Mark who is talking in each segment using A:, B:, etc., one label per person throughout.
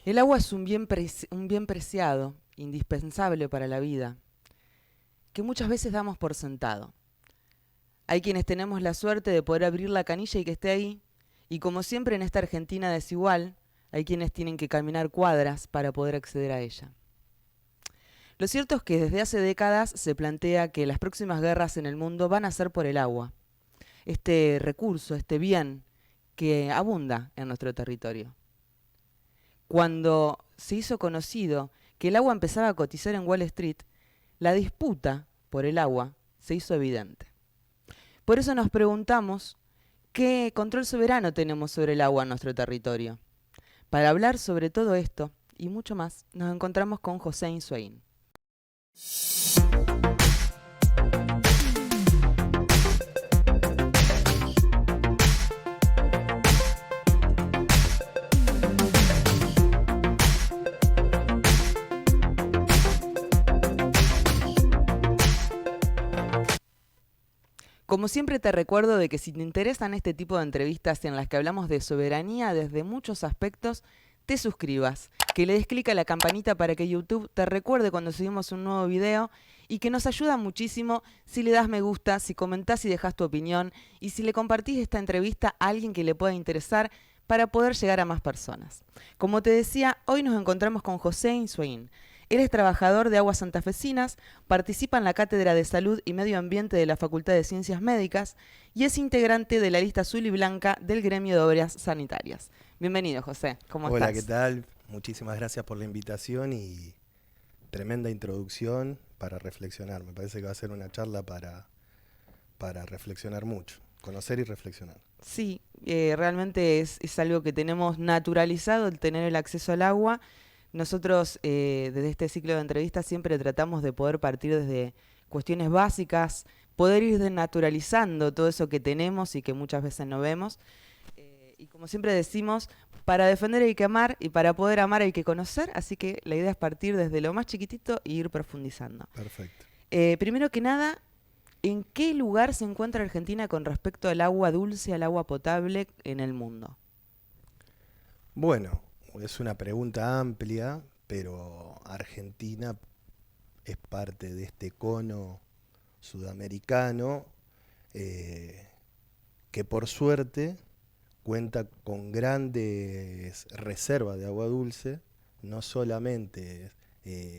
A: El agua es un bien preciado, indispensable para la vida, que muchas veces damos por sentado. Hay quienes tenemos la suerte de poder abrir la canilla y que esté ahí, y como siempre en esta Argentina desigual, hay quienes tienen que caminar cuadras para poder acceder a ella. Lo cierto es que desde hace décadas se plantea que las próximas guerras en el mundo van a ser por el agua, este recurso, este bien que abunda en nuestro territorio. Cuando se hizo conocido que el agua empezaba a cotizar en Wall Street, la disputa por el agua se hizo evidente. Por eso nos preguntamos qué control soberano tenemos sobre el agua en nuestro territorio. Para hablar sobre todo esto y mucho más, nos encontramos con Hossein Swain. Como siempre te recuerdo de que si te interesan este tipo de entrevistas en las que hablamos de soberanía desde muchos aspectos, te suscribas, que le des clic a la campanita para que YouTube te recuerde cuando subimos un nuevo video y que nos ayuda muchísimo si le das me gusta, si comentás y dejas tu opinión y si le compartís esta entrevista a alguien que le pueda interesar para poder llegar a más personas. Como te decía, hoy nos encontramos con Hossein Swain. Él es trabajador de Aguas Santafesinas, participa en la Cátedra de Salud y Medio Ambiente de la Facultad de Ciencias Médicas y es integrante de la lista azul y blanca del Gremio de Obras Sanitarias. Bienvenido, José. ¿Cómo
B: Hola, ¿qué
A: estás?
B: tal? Muchísimas gracias por la invitación y tremenda introducción para reflexionar. Me parece que va a ser una charla para reflexionar mucho, conocer y reflexionar.
A: Sí, realmente es algo que tenemos naturalizado, el tener el acceso al agua. Nosotros desde este ciclo de entrevistas siempre tratamos de poder partir desde cuestiones básicas, poder ir desnaturalizando todo eso que tenemos y que muchas veces no vemos. Y como siempre decimos, para defender hay que amar y para poder amar hay que conocer, así que la idea es partir desde lo más chiquitito e ir profundizando.
B: Perfecto.
A: Primero que nada, ¿en qué lugar se encuentra Argentina con respecto al agua dulce, al agua potable en el mundo?
B: Bueno, es una pregunta amplia, pero Argentina es parte de este cono sudamericano eh, que por suerte cuenta con grandes reservas de agua dulce, no solamente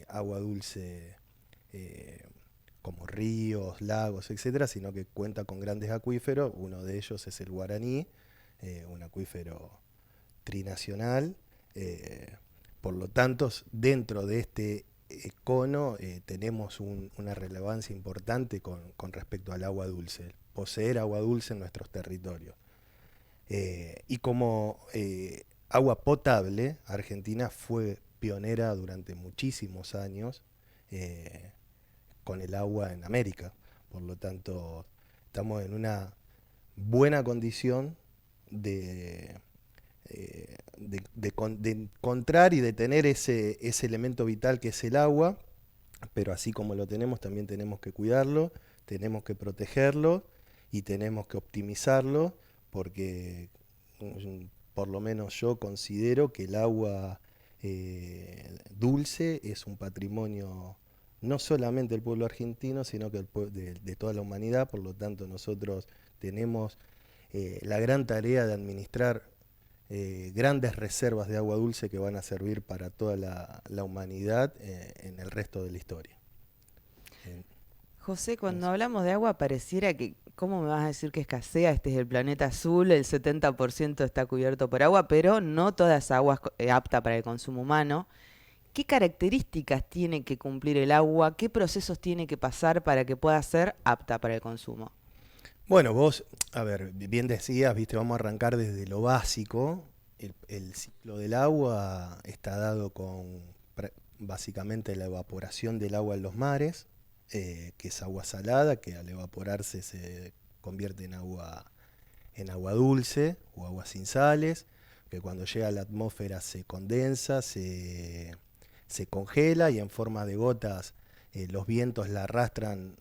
B: agua dulce eh, como ríos, lagos, etcétera, sino que cuenta con grandes acuíferos. Uno de ellos es el Guaraní, un acuífero trinacional. eh, por lo tanto, dentro de este cono tenemos una relevancia importante con respecto al agua dulce, poseer agua dulce en nuestros territorios. Y como agua potable, Argentina fue pionera durante muchísimos años eh, con el agua en América. Por lo tanto, estamos en una buena condición de, de encontrar y de tener ese elemento vital que es el agua, pero así como lo tenemos, también tenemos que cuidarlo, tenemos que protegerlo y tenemos que optimizarlo, porque por lo menos yo considero que el agua dulce es un patrimonio no solamente del pueblo argentino, sino que de toda la humanidad. Por lo tanto, nosotros tenemos la gran tarea de administrar grandes reservas de agua dulce que van a servir para toda la humanidad en el resto de la historia. En-
A: José, cuando
B: eso.
A: hablamos de agua pareciera que, ¿cómo me vas a decir que escasea? Este es el planeta azul, el 70% está cubierto por agua, pero no toda esa agua es apta para el consumo humano. ¿Qué características tiene que cumplir el agua? ¿Qué procesos tiene que pasar para que pueda ser apta para el consumo?
B: Bueno, vos, a ver, bien decías, viste, vamos a arrancar desde lo básico. El ciclo del agua está dado con básicamente la evaporación del agua en los mares, que es agua salada, que al evaporarse se convierte en agua dulce o agua sin sales, que cuando llega a la atmósfera se condensa, se congela y en forma de gotas los vientos la arrastran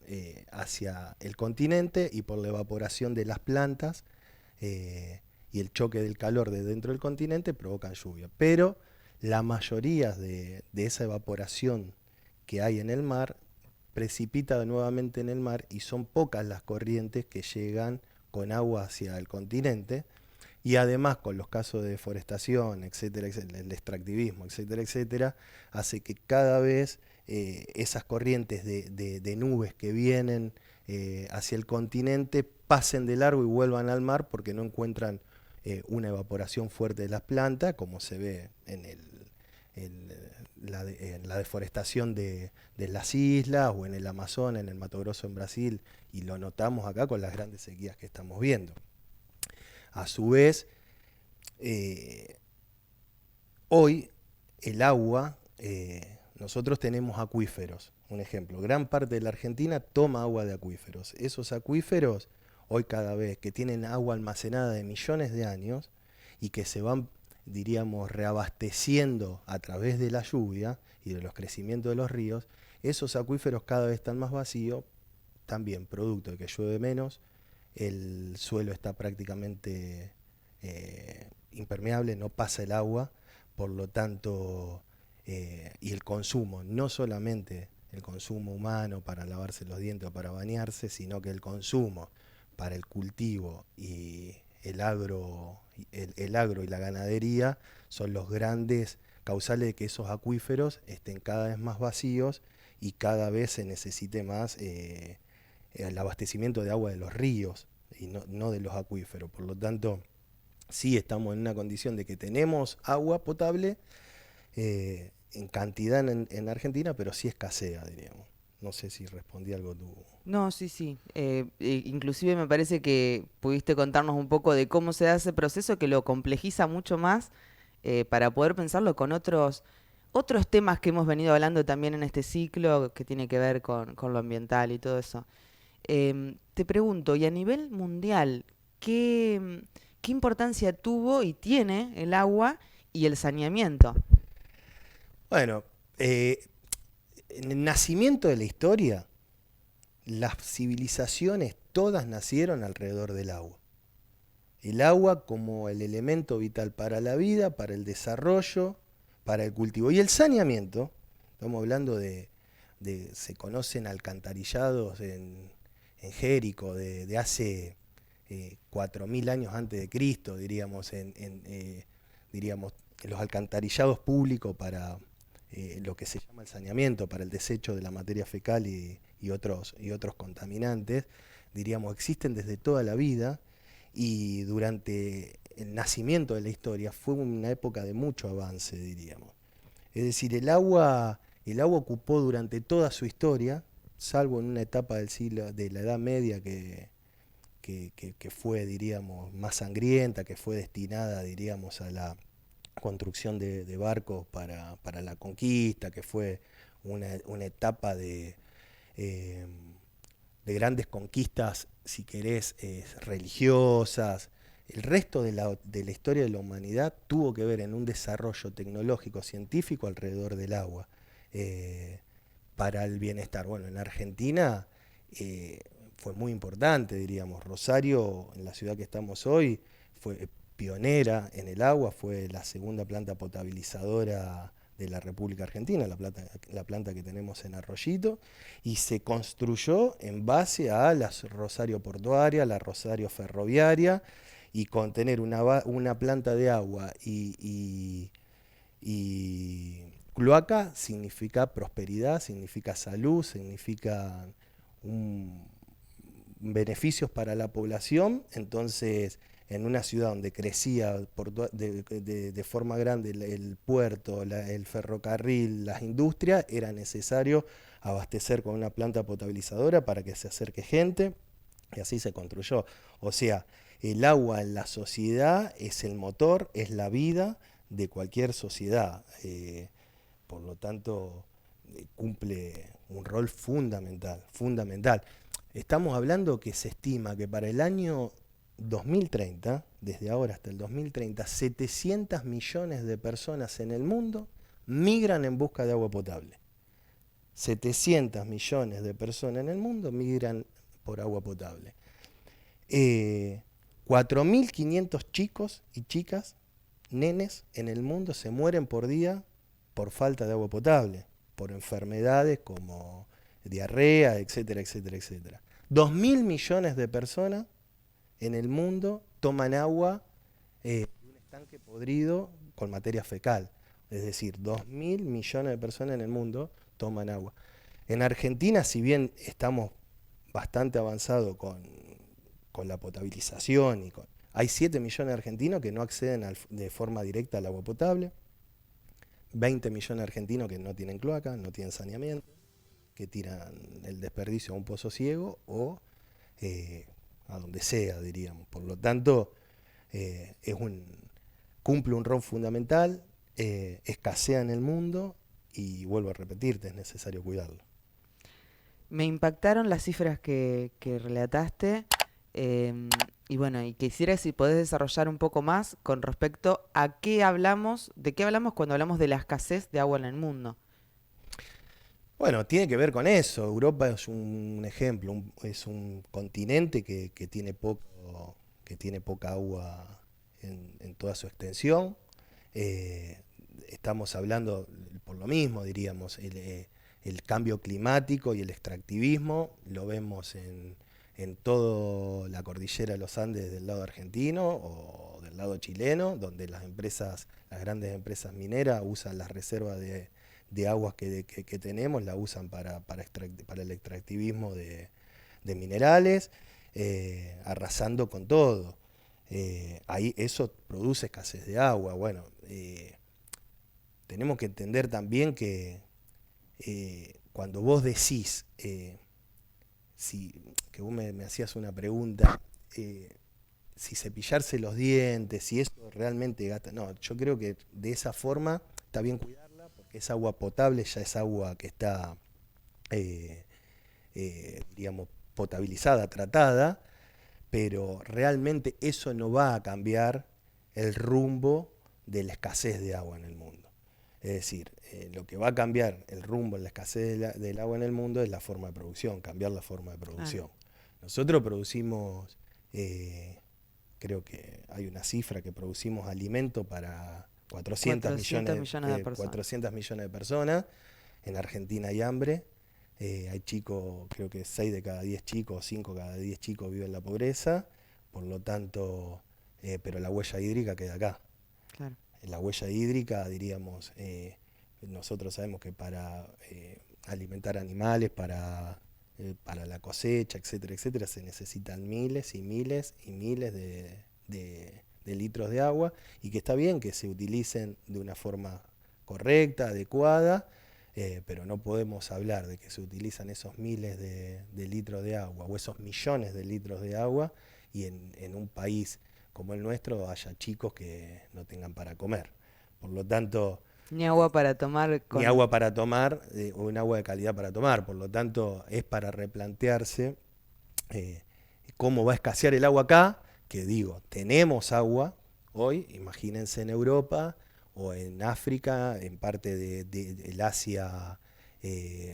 B: hacia el continente y por la evaporación de las plantas y el choque del calor de dentro del continente provocan lluvia. Pero la mayoría de esa evaporación que hay en el mar precipita nuevamente en el mar y son pocas las corrientes que llegan con agua hacia el continente. Y además con los casos de deforestación, etcétera, etcétera, el extractivismo, etcétera, etcétera, hace que cada vez esas corrientes de nubes que vienen hacia el continente pasen de largo y vuelvan al mar porque no encuentran una evaporación fuerte de las plantas, como se ve en la deforestación de las islas o en el Amazonas, en el Mato Grosso en Brasil, y lo notamos acá con las grandes sequías que estamos viendo. A su vez, hoy el agua, nosotros tenemos acuíferos. Un ejemplo, gran parte de la Argentina toma agua de acuíferos. Esos acuíferos, hoy cada vez que tienen agua almacenada de millones de años y que se van, diríamos, reabasteciendo a través de la lluvia y de los crecimientos de los ríos, esos acuíferos cada vez están más vacíos, también producto de que llueve menos, el suelo está prácticamente impermeable, no pasa el agua, por lo tanto, y el consumo, no solamente el consumo humano para lavarse los dientes o para bañarse, sino que el consumo para el cultivo y el agro, el agro y la ganadería son los grandes causales de que esos acuíferos estén cada vez más vacíos y cada vez se necesite más el abastecimiento de agua de los ríos y no de los acuíferos. Por lo tanto, sí estamos en una condición de que tenemos agua potable en cantidad en Argentina, pero sí escasea, diríamos. No sé si respondí algo tú.
A: No, sí, sí. Inclusive me parece que pudiste contarnos un poco de cómo se da ese proceso que lo complejiza mucho más para poder pensarlo con otros temas que hemos venido hablando también en este ciclo que tiene que ver con lo ambiental y todo eso. Te pregunto, y a nivel mundial, ¿qué importancia tuvo y tiene el agua y el saneamiento?
B: Bueno, en el nacimiento de la historia, las civilizaciones todas nacieron alrededor del agua. El agua como el elemento vital para la vida, para el desarrollo, para el cultivo. Y el saneamiento, estamos hablando se conocen alcantarillados en Jérico de hace 4000 años antes de Cristo, diríamos, diríamos, los alcantarillados públicos para lo que se llama el saneamiento, para el desecho de la materia fecal y otros contaminantes, diríamos, existen desde toda la vida y durante el nacimiento de la historia fue una época de mucho avance, diríamos. Es decir, el agua ocupó durante toda su historia, salvo en una etapa del siglo, de la Edad Media que fue, diríamos, más sangrienta, que fue destinada, diríamos, a la construcción de barcos para la conquista, que fue una etapa eh, de grandes conquistas, si querés, religiosas. El resto de la historia de la humanidad tuvo que ver en un desarrollo tecnológico, científico alrededor del agua, para el bienestar. Bueno, en Argentina fue muy importante, diríamos. Rosario, en la ciudad que estamos hoy, fue pionera en el agua, fue la segunda planta potabilizadora de la República Argentina, la planta que tenemos en Arroyito, y se construyó en base a la Rosario Portuaria, la Rosario Ferroviaria, y con tener una planta de agua y cloaca significa prosperidad, significa salud, significa un, beneficios para la población. Entonces, en una ciudad donde crecía de forma grande el puerto, el ferrocarril, las industrias, era necesario abastecer con una planta potabilizadora para que se acerque gente, y así se construyó. O sea, el agua en la sociedad es el motor, es la vida de cualquier sociedad. Por lo tanto, cumple un rol fundamental, fundamental. Estamos hablando que se estima que para el año 2030, desde ahora hasta el 2030, 700 millones de personas en el mundo migran en busca de agua potable. 700 millones de personas en el mundo migran por agua potable. 4.500 chicos y chicas nenes en el mundo se mueren por día por falta de agua potable, por enfermedades como diarrea, etcétera, etcétera, etcétera. 2.000 millones de personas en el mundo toman agua de un estanque podrido con materia fecal. Es decir, 2.000 millones de personas en el mundo toman agua. En Argentina, si bien estamos bastante avanzados con la potabilización, hay 7 millones de argentinos que no acceden de forma directa al agua potable, 20 millones de argentinos que no tienen cloaca, no tienen saneamiento, que tiran el desperdicio a un pozo ciego o a donde sea, diríamos. Por lo tanto, cumple un rol fundamental, escasea en el mundo y vuelvo a repetirte, es necesario cuidarlo.
A: Me impactaron las cifras que relataste y bueno, y quisiera si podés desarrollar un poco más con respecto a de qué hablamos cuando hablamos de la escasez de agua en el mundo.
B: Bueno, tiene que ver con eso. Europa es un ejemplo, es un continente que tiene poca agua en toda su extensión. Eh, Estamos hablando por lo mismo, diríamos, el cambio climático y el extractivismo lo vemos en toda la cordillera de los Andes del lado argentino o del lado chileno, donde las grandes empresas mineras usan las reservas de aguas que tenemos, la usan para el extractivismo de minerales, arrasando con todo. Ahí eso produce escasez de agua. Bueno, tenemos que entender también que cuando vos decís, que vos me hacías una pregunta, si cepillarse los dientes, si eso realmente gasta. No, yo creo que de esa forma está bien cuidarla, porque es agua potable, ya es agua que está, digamos, potabilizada, tratada, pero realmente eso no va a cambiar el rumbo de la escasez de agua en el mundo. Es decir, lo que va a cambiar el rumbo en la escasez del agua en el mundo es la forma de producción, cambiar la forma de producción. Nosotros producimos, creo que hay una cifra que producimos alimento para 400 millones de personas. En Argentina hay hambre. Hay chicos, creo que 6 de cada 10 chicos, 5 de cada 10 chicos viven en la pobreza. Por lo tanto, pero la huella hídrica queda acá.
A: Claro.
B: La huella hídrica, diríamos, nosotros sabemos que para alimentar animales, para la cosecha, etcétera, etcétera, se necesitan miles y miles y miles de litros de agua, y que está bien que se utilicen de una forma correcta, adecuada, pero no podemos hablar de que se utilizan esos miles de litros de agua o esos millones de litros de agua y en un país como el nuestro haya chicos que no tengan para comer. Por lo tanto,
A: ni agua para tomar.
B: Ni agua para tomar, o un agua de calidad para tomar. Por lo tanto, es para replantearse cómo va a escasear el agua acá, que digo, tenemos agua hoy, imagínense en Europa o en África, en parte del Asia,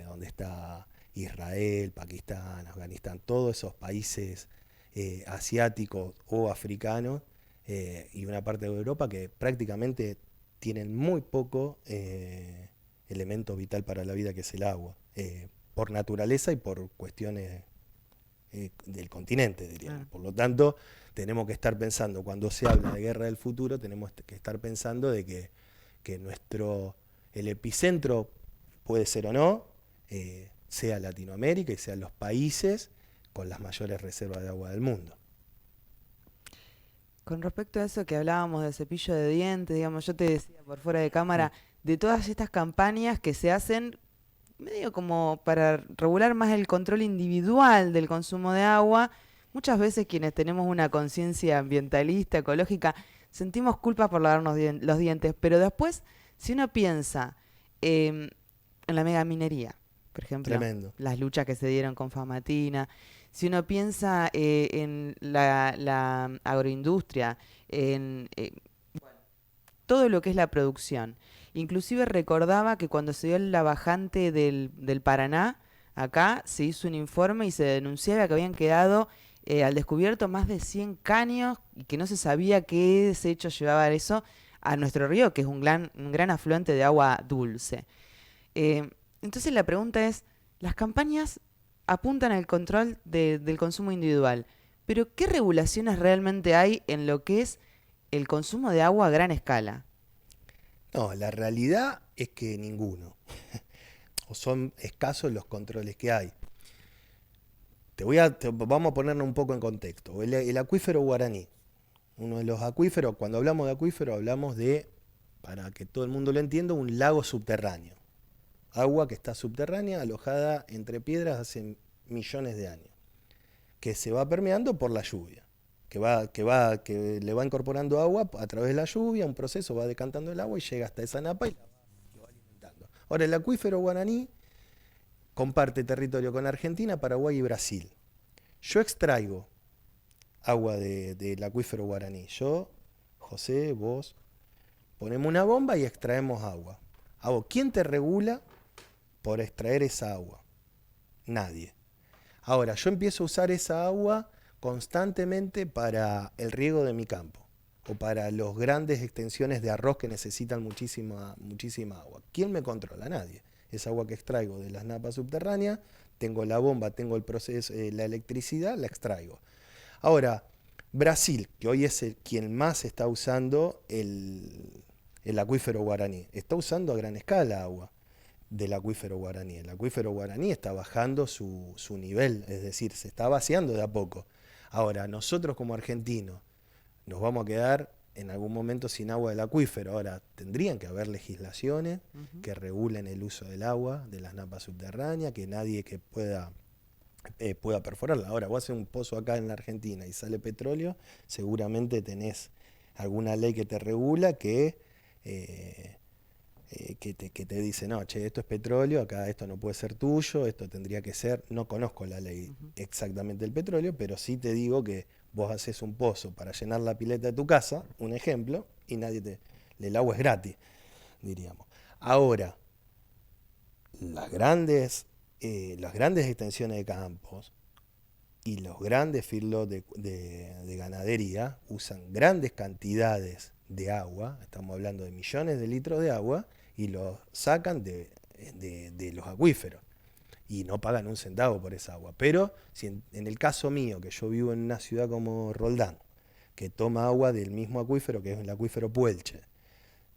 B: donde está Israel, Pakistán, Afganistán, todos esos países asiáticos o africanos, y una parte de Europa que prácticamente tienen muy poco elemento vital para la vida, que es el agua, por naturaleza y por cuestiones del continente, diríamos. Por lo tanto, tenemos que estar pensando, cuando se habla de guerra del futuro, tenemos que estar pensando de que el epicentro puede ser o no, sea Latinoamérica y sean los países con las mayores reservas de agua del mundo.
A: Con respecto a eso que hablábamos del cepillo de dientes, digamos, yo te decía por fuera de cámara, de todas estas campañas que se hacen medio como para regular más el control individual del consumo de agua, muchas veces quienes tenemos una conciencia ambientalista, ecológica, sentimos culpa por lavarnos los dientes, pero después, si uno piensa en la megaminería, por ejemplo,
B: Tremendo.
A: Las luchas que se dieron con Famatina, si uno piensa en la agroindustria, en todo lo que es la producción. Inclusive recordaba que cuando se dio la bajante del Paraná, acá se hizo un informe y se denunciaba que habían quedado al descubierto más de 100 caños y que no se sabía qué desecho llevaba eso a nuestro río, que es un gran afluente de agua dulce. Entonces la pregunta es, las campañas apuntan al control del consumo individual, pero ¿qué regulaciones realmente hay en lo que es el consumo de agua a gran escala?
B: No, la realidad es que ninguno. O son escasos los controles que hay. Vamos a ponernos un poco en contexto. El acuífero guaraní. Uno de los acuíferos, cuando hablamos de acuífero, hablamos de, para que todo el mundo lo entienda, un lago subterráneo. Agua que está subterránea, alojada entre piedras hace millones de años, que se va permeando por la lluvia, que le va incorporando agua a través de la lluvia, un proceso va decantando el agua y llega hasta esa napa y lo va alimentando. Ahora, el acuífero guaraní comparte territorio con Argentina, Paraguay y Brasil. Yo extraigo agua del acuífero guaraní. Yo, José, vos, ponemos una bomba y extraemos agua. ¿Quién te regula por extraer esa agua? Nadie. Ahora, yo empiezo a usar esa agua constantemente para el riego de mi campo o para las grandes extensiones de arroz que necesitan muchísima agua. ¿Quién me controla? Nadie. Es agua que extraigo de las napas subterráneas, tengo la bomba, tengo el proceso, la electricidad, la extraigo. Ahora, Brasil, que hoy es quien más está usando el acuífero guaraní, está usando a gran escala agua del acuífero guaraní. El acuífero guaraní está bajando su nivel, es decir, se está vaciando de a poco. Ahora, nosotros como argentinos nos vamos a quedar en algún momento sin agua del acuífero. Ahora, tendrían que haber legislaciones que regulen el uso del agua de las napas subterráneas, que nadie que pueda perforarla. Ahora, vos haces un pozo acá en la Argentina y sale petróleo, seguramente tenés alguna ley que te regula que te dice, no, che, esto es petróleo, acá esto no puede ser tuyo, esto tendría que ser, no conozco la ley exactamente del petróleo, pero sí te digo que vos haces un pozo para llenar la pileta de tu casa, un ejemplo, y el agua es gratis, diríamos. Ahora, las grandes extensiones de campos y los grandes filos de ganadería usan grandes cantidades de agua, estamos hablando de millones de litros de agua, y los sacan de los acuíferos y no pagan un centavo por esa agua. Pero si en el caso mío, que yo vivo en una ciudad como Roldán, que toma agua del mismo acuífero, que es el acuífero Puelche,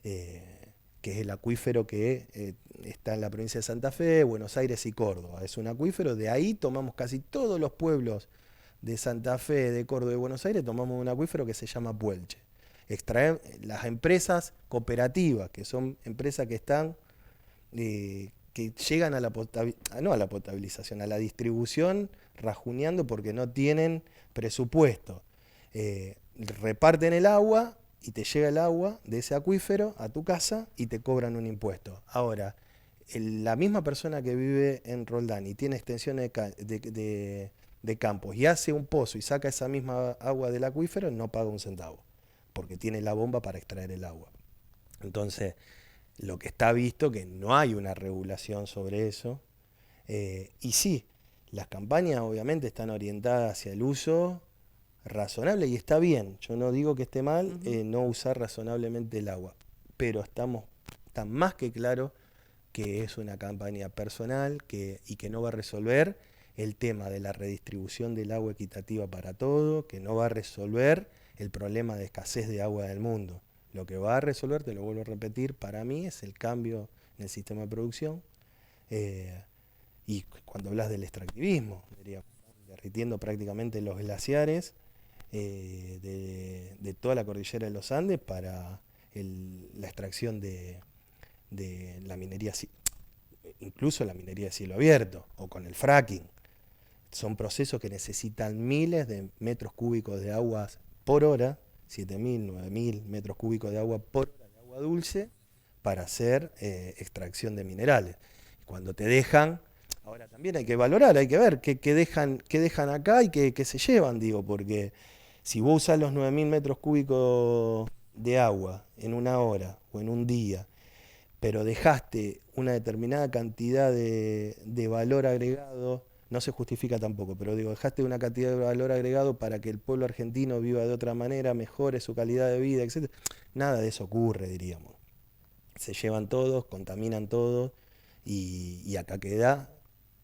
B: que es el acuífero que está en la provincia de Santa Fe, Buenos Aires y Córdoba. Es un acuífero, de ahí tomamos casi todos los pueblos de Santa Fe, de Córdoba y Buenos Aires, tomamos un acuífero que se llama Puelche. Extraen las empresas cooperativas, que son empresas que están, que llegan a no a la potabilización, a la distribución, rajuneando porque no tienen presupuesto. Reparten el agua y te llega el agua de ese acuífero a tu casa y te cobran un impuesto. Ahora, la misma persona que vive en Roldán y tiene extensiones de campos y hace un pozo y saca esa misma agua del acuífero, no paga un centavo, porque tiene la bomba para extraer el agua. Entonces, lo que está visto que no hay una regulación sobre eso. Y sí, las campañas obviamente están orientadas hacia el uso razonable y está bien. Yo no digo que esté mal no usar razonablemente el agua, pero está más que claro que es una campaña personal y que no va a resolver el tema de la redistribución del agua equitativa para todo, que no va a resolver el problema de escasez de agua del mundo. Lo que va a resolver, te lo vuelvo a repetir, para mí es el cambio en el sistema de producción. Y cuando hablas del extractivismo, derritiendo prácticamente los glaciares de toda la cordillera de los Andes para la extracción de la minería, incluso la minería de cielo abierto, o con el fracking. Son procesos que necesitan miles de metros cúbicos de aguas por hora, 7.000, 9.000 metros cúbicos de agua por hora de agua dulce, para hacer extracción de minerales. Cuando te dejan, ahora también hay que valorar, hay que ver qué dejan acá y qué se llevan, digo, porque si vos usás los 9.000 metros cúbicos de agua en una hora o en un día, pero dejaste una determinada cantidad de valor agregado, no se justifica tampoco, pero digo, dejaste una cantidad de valor agregado para que el pueblo argentino viva de otra manera, mejore su calidad de vida, etc. Nada de eso ocurre, diríamos. Se llevan todos, contaminan todo, y acá queda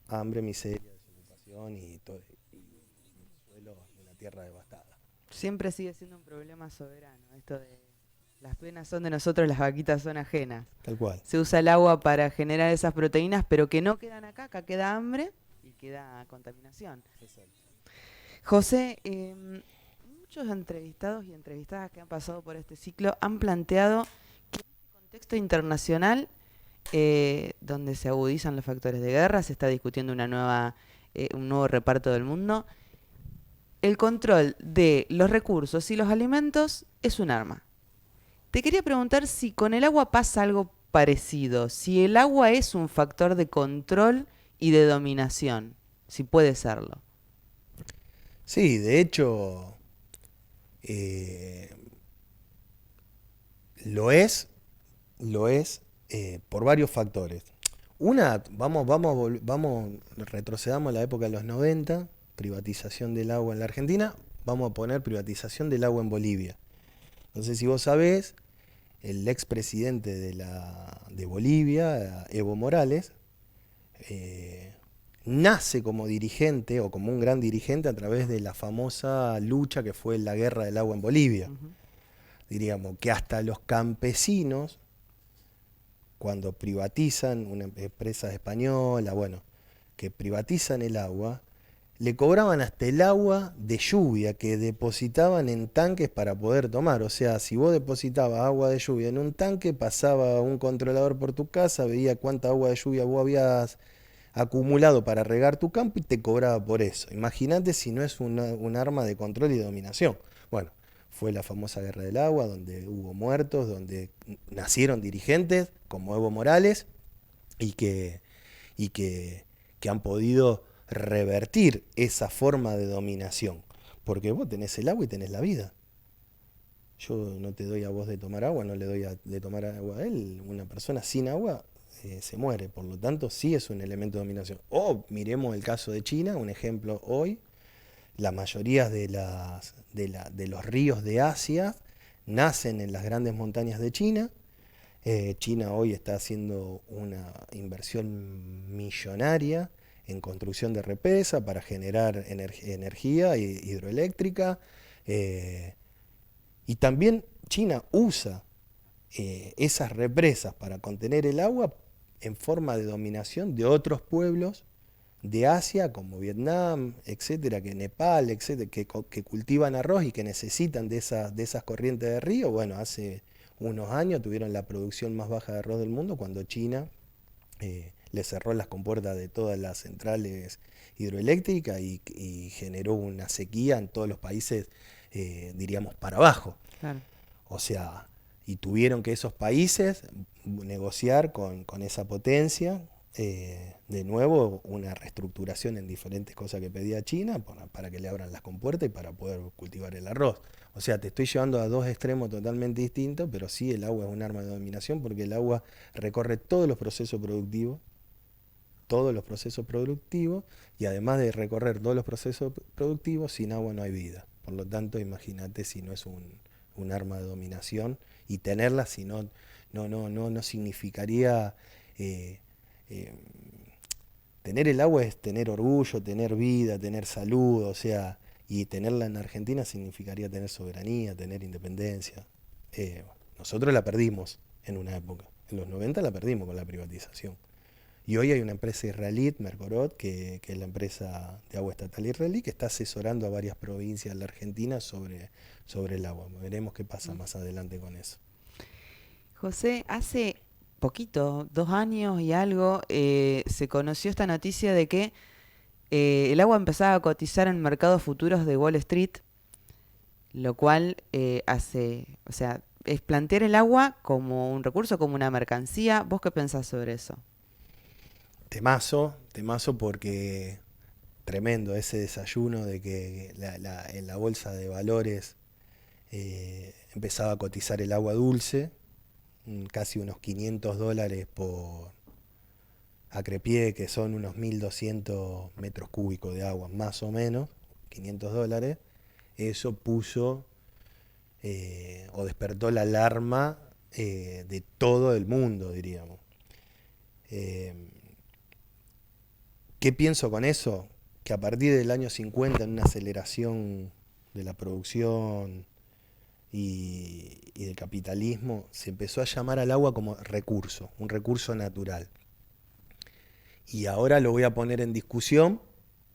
B: hambre, miseria, desocupación y todo, y el suelo de una tierra devastada.
A: Siempre sigue siendo un problema soberano, esto de las penas son de nosotros, las vaquitas son ajenas.
B: Tal cual.
A: Se usa el agua para generar esas proteínas, pero que no quedan acá, acá queda hambre y queda contaminación.
B: Exacto.
A: José, muchos entrevistados y entrevistadas que han pasado por este ciclo han planteado que en este contexto internacional, donde se agudizan los factores de guerra, se está discutiendo un nuevo reparto del mundo, el control de los recursos y los alimentos es un arma. Te quería preguntar si con el agua pasa algo parecido, si el agua es un factor de control y de dominación, si puede serlo.
B: Sí, de hecho, eh, lo es por varios factores. Retrocedamos a la época de los 90, privatización del agua en la Argentina, vamos a poner privatización del agua en Bolivia. No sé si vos sabés, el expresidente de Bolivia, Evo Morales, nace como dirigente o como un gran dirigente a través de la famosa lucha que fue la guerra del agua en Bolivia.
A: Uh-huh.
B: Diríamos que hasta los campesinos, cuando privatizan una empresa española, bueno, que privatizan el agua, le cobraban hasta el agua de lluvia que depositaban en tanques para poder tomar. O sea, si vos depositabas agua de lluvia en un tanque, pasaba un controlador por tu casa, veía cuánta agua de lluvia vos habías acumulado para regar tu campo y te cobraba por eso. Imagínate si no es un arma de control y dominación. Bueno, fue la famosa guerra del agua, donde hubo muertos, donde nacieron dirigentes como Evo Morales y que han podido revertir esa forma de dominación. Porque vos tenés el agua y tenés la vida. Yo no te doy a vos de tomar agua, no le doy de tomar agua a él. Una persona sin agua se muere, por lo tanto sí es un elemento de dominación. O miremos el caso de China, un ejemplo hoy, la mayoría de los ríos de Asia nacen en las grandes montañas de China. China hoy está haciendo una inversión millonaria en construcción de represa para generar energía hidroeléctrica. Y también China usa esas represas para contener el agua en forma de dominación de otros pueblos de Asia, como Vietnam, etcétera, que Nepal, etcétera, que cultivan arroz y que necesitan de esas corrientes de río. Bueno, hace unos años tuvieron la producción más baja de arroz del mundo cuando China le cerró las compuertas de todas las centrales hidroeléctricas y generó una sequía en todos los países, diríamos, para abajo.
A: Claro.
B: O sea, y tuvieron que esos países negociar con esa potencia, de nuevo, una reestructuración en diferentes cosas que pedía China para que le abran las compuertas y para poder cultivar el arroz. O sea, te estoy llevando a dos extremos totalmente distintos, pero sí el agua es un arma de dominación porque el agua recorre todos los procesos productivos, y además de recorrer todos los procesos productivos, sin agua no hay vida. Por lo tanto, imagínate si no es un arma de dominación, y tenerla si no significaría tener el agua es tener orgullo, tener vida, tener salud, o sea, y tenerla en Argentina significaría tener soberanía, tener independencia. Nosotros la perdimos en una época, en los 90 la perdimos con la privatización. Y hoy hay una empresa israelí, Mercorot, que es la empresa de agua estatal israelí, que está asesorando a varias provincias de la Argentina sobre el agua. Veremos qué pasa más adelante con eso.
A: José, hace poquito, 2 años y algo, se conoció esta noticia de que el agua empezaba a cotizar en mercados futuros de Wall Street, lo cual o sea, es plantear el agua como un recurso, como una mercancía. ¿Vos qué pensás sobre eso?
B: Temazo porque tremendo ese desayuno de que en la bolsa de valores empezaba a cotizar el agua dulce, casi unos $500 Acrepié, que son unos 1.200 metros cúbicos de agua, más o menos, $500, eso puso o despertó la alarma de todo el mundo, diríamos. Eh, ¿Qué pienso con eso? Que a partir del año 50, en una aceleración de la producción y del capitalismo, se empezó a llamar al agua como recurso, un recurso natural. Y ahora lo voy a poner en discusión,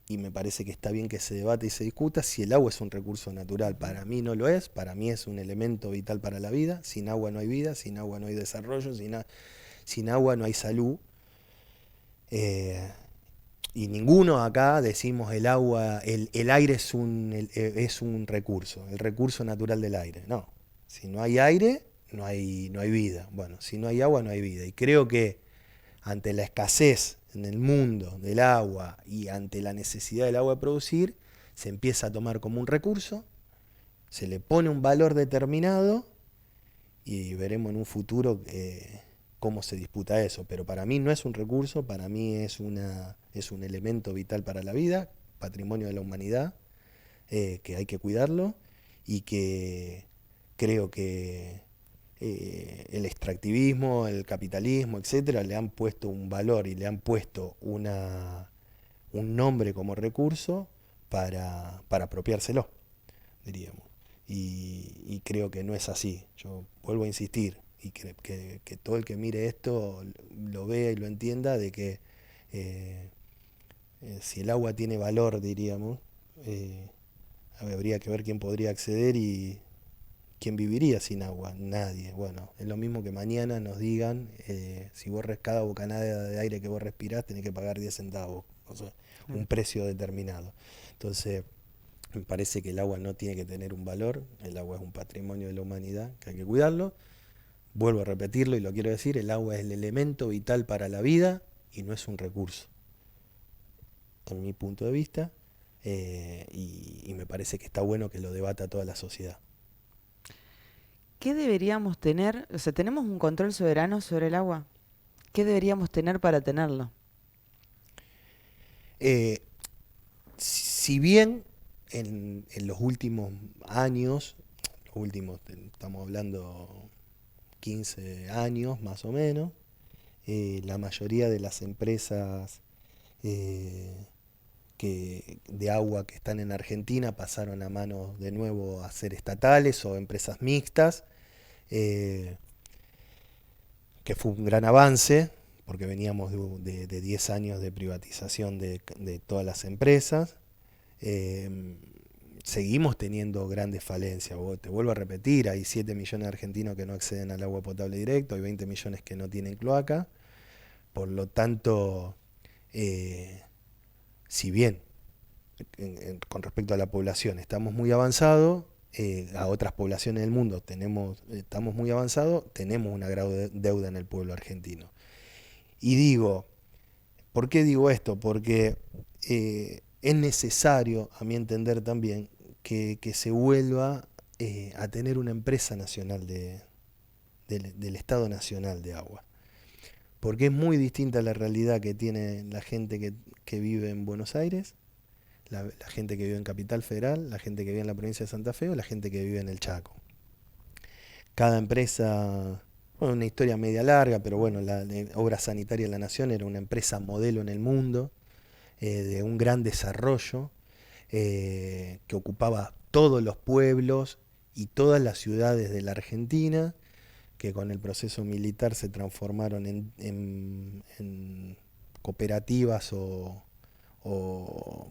B: y me parece que está bien que se debate y se discuta si el agua es un recurso natural. Para mí no lo es, para mí es un elemento vital para la vida. Sin agua no hay vida, sin agua no hay desarrollo, sin agua no hay salud. Eh, y ninguno acá decimos el agua, el aire es un recurso, el recurso natural del aire. No, si no hay aire, no hay vida. Bueno, si no hay agua, no hay vida. Y creo que ante la escasez en el mundo del agua y ante la necesidad del agua de producir, se empieza a tomar como un recurso, se le pone un valor determinado y veremos en un futuro cómo se disputa eso. Pero para mí no es un recurso, para mí es un elemento vital para la vida, patrimonio de la humanidad, que hay que cuidarlo y que creo que el extractivismo, el capitalismo, etcétera, le han puesto un valor y le han puesto un nombre como recurso para apropiárselo, diríamos. Y creo que no es así. Yo vuelvo a insistir, y que todo el que mire esto lo vea y lo entienda, de que eh, si el agua tiene valor, diríamos, eh, habría que ver quién podría acceder y quién viviría sin agua. Nadie. Bueno, es lo mismo que mañana nos digan, si vos cada bocanada de aire que vos respirás tenés que pagar 10 centavos, o sea, un precio determinado. Entonces, me parece que el agua no tiene que tener un valor, el agua es un patrimonio de la humanidad, que hay que cuidarlo. Vuelvo a repetirlo y lo quiero decir, el agua es el elemento vital para la vida y no es un recurso, en mi punto de vista, y me parece que está bueno que lo debata toda la sociedad.
A: ¿Qué deberíamos tener? O sea, ¿tenemos un control soberano sobre el agua? ¿Qué deberíamos tener para tenerlo?
B: Eh, si bien en los últimos años, estamos hablando 15 años más o menos, la mayoría de las empresas eh, de agua que están en Argentina pasaron a manos de nuevo a ser estatales o empresas mixtas, eh, que fue un gran avance, porque veníamos de 10 años de privatización de todas las empresas. Eh, Seguimos teniendo grandes falencias. Te vuelvo a repetir, hay 7 millones de argentinos que no acceden al agua potable directo, hay 20 millones que no tienen cloaca. Por lo tanto, eh, si bien con respecto a la población estamos muy avanzados, a otras poblaciones del mundo estamos muy avanzados, tenemos una grave deuda en el pueblo argentino. Y digo, ¿por qué digo esto? Porque es necesario, a mi entender también, que se vuelva a tener una empresa nacional del Estado Nacional de Agua. Porque es muy distinta la realidad que tiene la gente que vive en Buenos Aires, la gente que vive en Capital Federal, la gente que vive en la provincia de Santa Fe o la gente que vive en el Chaco. Cada empresa, bueno, una historia media larga, pero bueno, la Obra Sanitaria de la Nación era una empresa modelo en el mundo, de un gran desarrollo, que ocupaba todos los pueblos y todas las ciudades de la Argentina, que con el proceso militar se transformaron en cooperativas o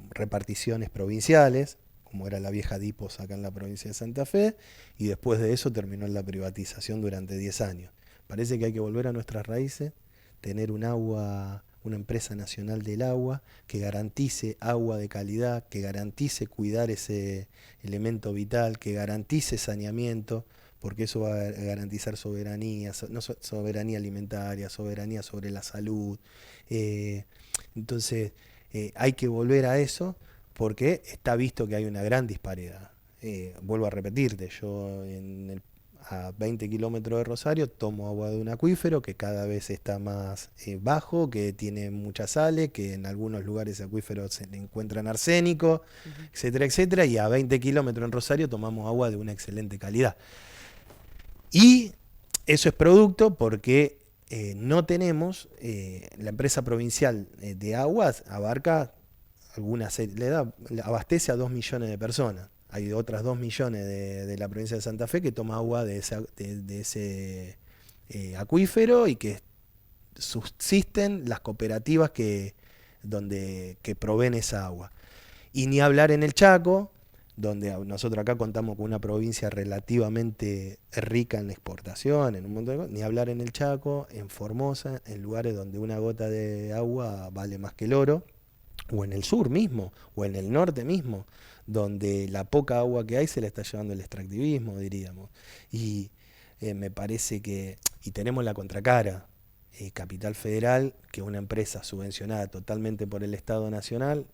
B: reparticiones provinciales, como era la vieja Dipos acá en la provincia de Santa Fe, y después de eso terminó en la privatización durante 10 años. Parece que hay que volver a nuestras raíces, tener una empresa nacional del agua que garantice agua de calidad, que garantice cuidar ese elemento vital, que garantice saneamiento, porque eso va a garantizar soberanía, no soberanía alimentaria, soberanía sobre la salud. Eh, entonces, hay que volver a eso porque está visto que hay una gran disparidad. Vuelvo a repetirte, yo a 20 kilómetros de Rosario, tomo agua de un acuífero que cada vez está más bajo, que tiene muchas sales, que en algunos lugares acuíferos se le encuentran arsénico, etcétera, etcétera, y a 20 kilómetros en Rosario tomamos agua de una excelente calidad. Y eso es producto porque no tenemos, la empresa provincial de aguas abarca abastece a 2 millones de personas. Hay otras 2 millones de la provincia de Santa Fe que toma agua de ese acuífero y que subsisten las cooperativas que proveen esa agua. Y ni hablar en el Chaco, donde nosotros acá contamos con una provincia relativamente rica en exportación, en un montón de cosas, ni hablar en el Chaco, en Formosa, en lugares donde una gota de agua vale más que el oro, o en el sur mismo, o en el norte mismo, donde la poca agua que hay se la está llevando el extractivismo, diríamos. Y me parece que, y tenemos la contracara, Capital Federal, que es una empresa subvencionada totalmente por el Estado Nacional,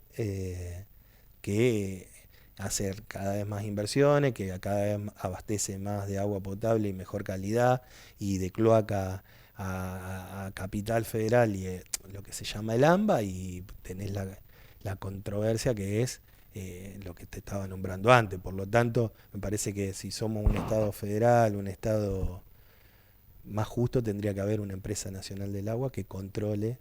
B: que hace cada vez más inversiones, que cada vez abastece más de agua potable y mejor calidad, y de cloaca a Capital Federal y lo que se llama el AMBA, y tenés la controversia que es lo que te estaba nombrando antes. Por lo tanto, me parece que si somos un Estado federal, un Estado más justo, tendría que haber una empresa nacional del agua que controle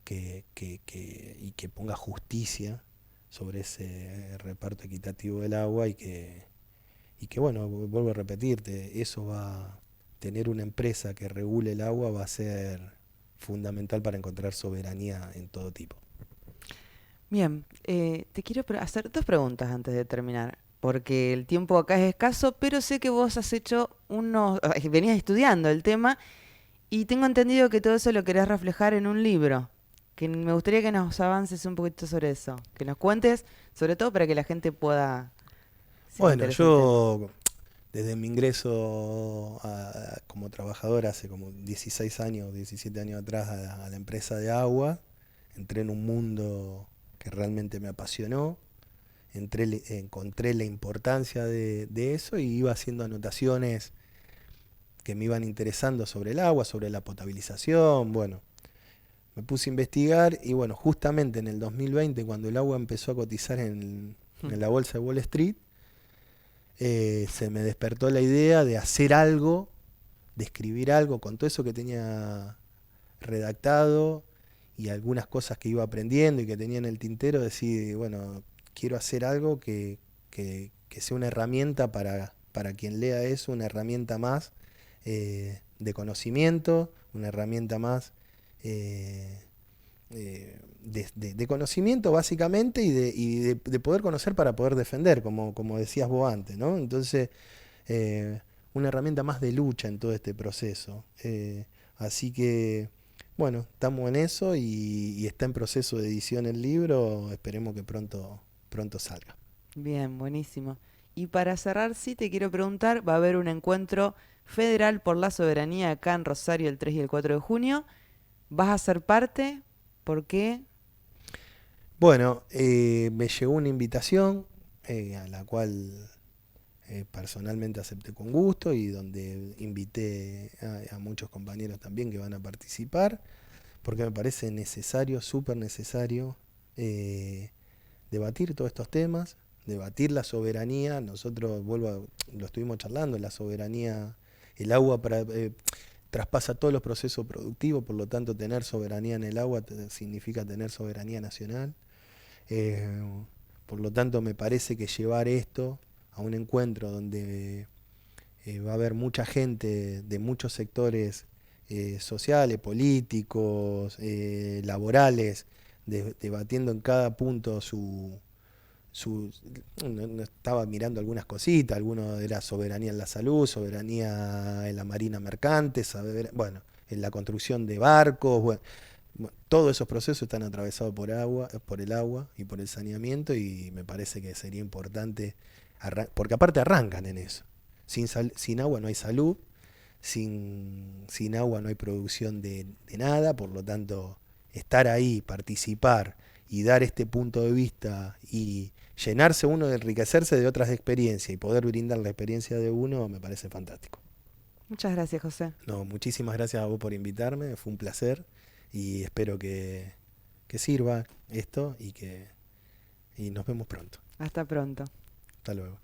B: y que ponga justicia sobre ese reparto equitativo del agua y que bueno, vuelvo a repetirte, eso va tener una empresa que regule el agua va a ser fundamental para encontrar soberanía en todo tipo.
A: Bien, te quiero hacer 2 preguntas antes de terminar, porque el tiempo acá es escaso, pero sé que vos has hecho venías estudiando el tema y tengo entendido que todo eso lo querés reflejar en un libro, que me gustaría que nos avances un poquito sobre eso, que nos cuentes, sobre todo para que la gente pueda...
B: Bueno, yo desde mi ingreso como trabajador hace como 16 años, 17 años atrás a la empresa de agua, entré en un mundo que realmente me apasionó, encontré la importancia de eso y iba haciendo anotaciones que me iban interesando sobre el agua, sobre la potabilización. Bueno, me puse a investigar y bueno, justamente en el 2020, cuando el agua empezó a cotizar en la bolsa de Wall Street, se me despertó la idea de hacer algo, de escribir algo con todo eso que tenía redactado y algunas cosas que iba aprendiendo y que tenía en el tintero, decir, bueno, quiero hacer algo que sea una herramienta para quien lea eso, una herramienta más de conocimiento, una herramienta más de conocimiento básicamente y de poder conocer para poder defender, como decías vos antes, ¿no? Entonces, una herramienta más de lucha en todo este proceso. Así que, bueno, estamos en eso y está en proceso de edición el libro, esperemos que pronto salga.
A: Bien, buenísimo. Y para cerrar, sí te quiero preguntar, va a haber un encuentro federal por la soberanía acá en Rosario el 3 y el 4 de junio. ¿Vas a ser parte? ¿Por qué?
B: Bueno, me llegó una invitación a la cual personalmente acepté con gusto y donde invité a muchos compañeros también que van a participar, porque me parece necesario, súper necesario, debatir todos estos temas, debatir la soberanía. Nosotros, lo estuvimos charlando, la soberanía, el agua traspasa todos los procesos productivos, por lo tanto tener soberanía en el agua significa tener soberanía nacional. Por lo tanto me parece que llevar esto a un encuentro donde va a haber mucha gente de muchos sectores sociales, políticos, laborales, debatiendo en cada punto no estaba mirando algunas cositas, alguno era soberanía en la salud, soberanía en la marina mercante, bueno, en la construcción de barcos, bueno, todos esos procesos están atravesados por el agua y por el saneamiento, y me parece que sería importante, porque aparte arrancan en eso. Sin agua no hay salud, sin agua no hay producción de nada, por lo tanto, estar ahí, participar y dar este punto de vista y llenarse uno de enriquecerse de otras experiencias y poder brindar la experiencia de uno, me parece fantástico.
A: Muchas gracias, José.
B: No, muchísimas gracias a vos por invitarme, fue un placer y espero que sirva esto y nos vemos pronto.
A: Hasta pronto.
B: Hasta luego.